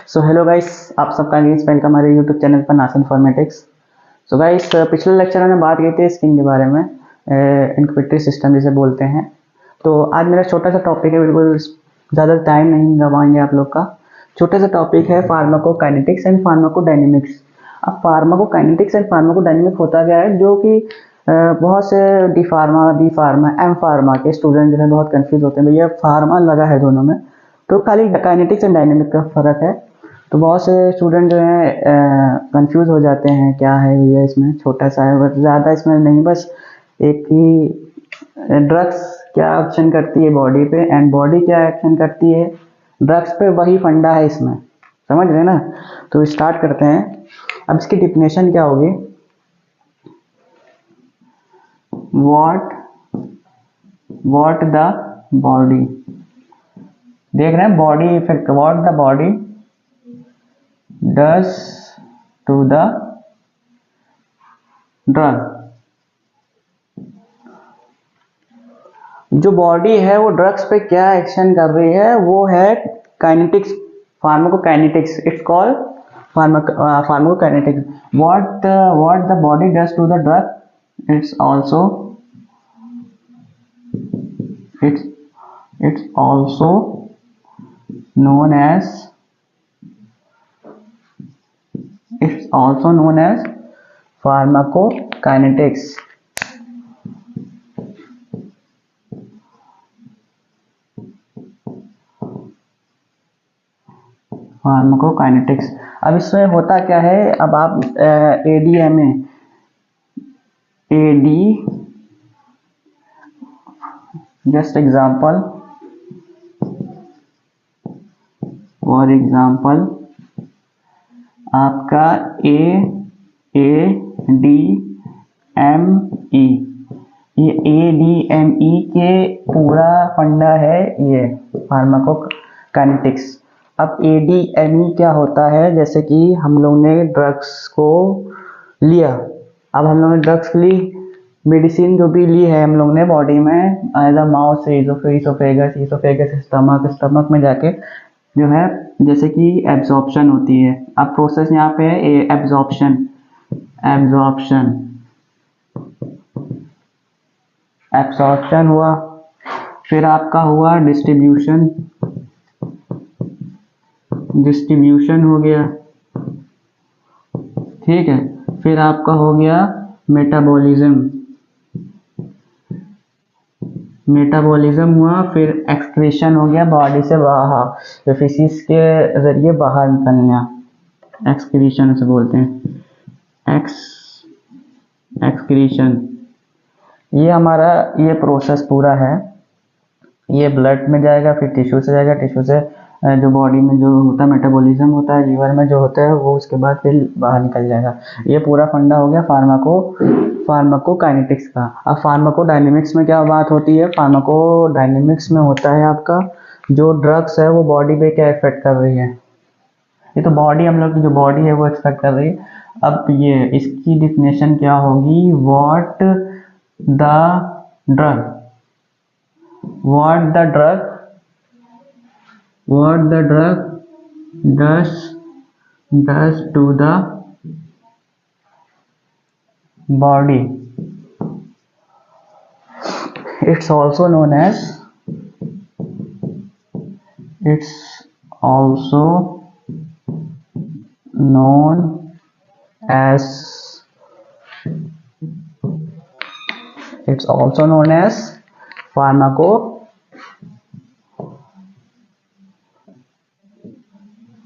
So hello guys, आप सबका again welcome हमारे यूट्यूब चैनल पर नास इन्फॉर्मेटिक्स। सो गाइस, पिछले लेक्चर में बात की थी स्किन के बारे में, इंक्यूबेटरी सिस्टम जिसे बोलते हैं। तो आज मेरा छोटा सा टॉपिक है, बिल्कुल ज़्यादा टाइम नहीं गवाएंगे आप लोग का। छोटा सा टॉपिक है फार्माकोकाइनेटिक्स एंड फार्माकोडायनेमिक्स। अब फार्माकोकाइनेटिक्स एंड फार्माकोडायनेमिक्स होता क्या है, जो कि बहुत से D pharma, B pharma, M pharma के स्टूडेंट जो है बहुत कंफ्यूज होते हैं, भैया फार्मा लगा है दोनों में, तो खाली काइनेटिक्स एंड डायनेमिक का फ़र्क है। तो बहुत से स्टूडेंट जो हैं कंफ्यूज हो जाते हैं, क्या है भैया इसमें, छोटा सा है, बस ज़्यादा इसमें नहीं, बस एक ही ड्रग्स क्या एक्शन करती है बॉडी पे एंड बॉडी क्या एक्शन करती है ड्रग्स पे, वही फंडा है इसमें, समझ रहे हैं ना। तो स्टार्ट करते हैं। अब इसकी डिफिनेशन क्या होगी, वॉट द बॉडी, देख रहे हैं body effect, what the body does to the drug. जो बॉडी है वो ड्रग्स पे क्या एक्शन कर रही है, वो है kinetics, pharmacokinetics. It's called pharmacokinetics. What the body does to the drug, it's also known as pharmacokinetics. Pharmacokinetics. अब इसमें होता क्या है, अब आप ADME, just example, for example आपका ADME, ये ADME के पूरा फंडा है ये फार्माकोकाइनेटिक्स। अब ADME क्या होता है, जैसे कि हम लोग ने ड्रग्स को लिया, अब हम लोग ने ड्रग्स ली, मेडिसिन जो भी ली है हम लोग ने बॉडी में, एज अ माउथ से ईसोफेगस, स्टमक में जाके जो है, जैसे कि एब्जॉर्प्शन होती है। अब प्रोसेस यहाँ पे है एब्जॉर्प्शन हुआ, फिर आपका हुआ डिस्ट्रीब्यूशन हो गया, ठीक है। फिर आपका हो गया मेटाबॉलिज्म हुआ, फिर एक्सक्रीशन हो गया, बॉडी से बाहर, फेसिस के जरिए बाहर निकलना, एक्सक्रीशन से बोलते हैं, एक्सक्रीशन। ये हमारा ये प्रोसेस पूरा है, ये ब्लड में जाएगा, फिर टिश्यू से जाएगा, टिश्यू से जो बॉडी में जो होता है मेटाबॉलिज्म होता है, लीवर में जो होता है वो, उसके बाद फिर बाहर निकल जाएगा। ये पूरा फंडा हो गया फार्माकोकाइनेटिक्स का। अब फार्माकोडायनेमिक्स में क्या बात होती है, फार्माकोडायनेमिक्स में होता है आपका जो ड्रग्स है वो बॉडी पे क्या इफेक्ट कर रही है। ये तो बॉडी, हम लोग की जो बॉडी है वो एक्सपेक्ट कर रही है। अब ये इसकी डिफिनेशन क्या होगी, what the drug does to the body, it's also known as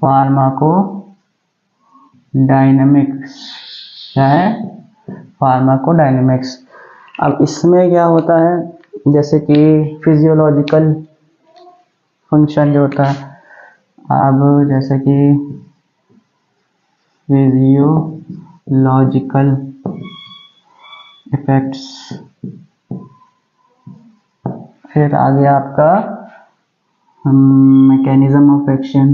pharmacodynamics है, फार्माकोडायनेमिक्स। अब इसमें क्या होता है, जैसे कि फिजियोलॉजिकल फंक्शन जो होता है, अब जैसे कि फिजियोलॉजिकल इफेक्ट्स, फिर आगे आपका मैकेनिज्म ऑफ एक्शन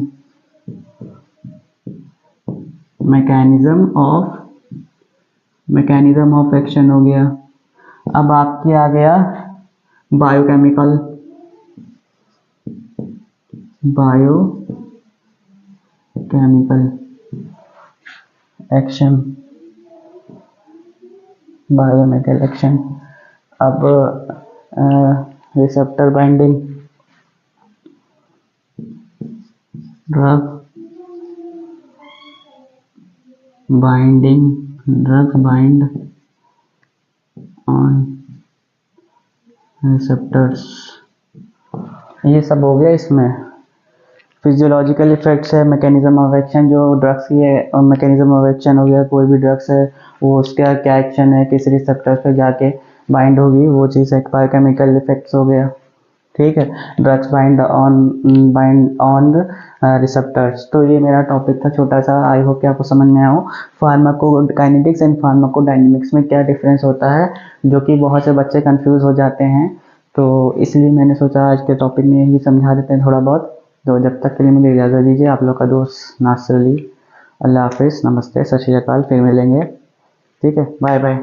हो गया। अब आपके आ गया biochemical biochemical action, biochemical action. अब receptor binding, drug bind on receptors, ये सब हो गया। इसमें फिजियोलॉजिकल इफेक्ट्स है, मैकेनिज्म ऑफ एक्शन, जो ड्रग्स की है और मैकेनिज्म ऑफ एक्शन हो गया, कोई भी ड्रग्स है वो उसका क्या एक्शन है, किस रिसेप्टर पे जाके बाइंड होगी, वो चीज़ एक बायोकेमिकल इफेक्ट्स हो गया। ठीक है, ड्रग्स बाइंड ऑन रिसेप्टर्स। तो ये मेरा टॉपिक था छोटा सा, आई होप कि आपको समझ में आया हो। फार्माकोकाइनेटिक्स एंड फार्माकोडायनेमिक्स में क्या डिफरेंस होता है, जो कि बहुत से बच्चे कंफ्यूज हो जाते हैं, तो इसलिए मैंने सोचा आज के टॉपिक में ही समझा देते हैं थोड़ा बहुत। तो जब तक के लिए मुझे इजाज़त दीजिए, आप लोग का दोस्त नासिर अली। अल्लाह हाफिज़, नमस्ते, सत श्री अकाल, फिर मिलेंगे। ठीक है, बाय बाय।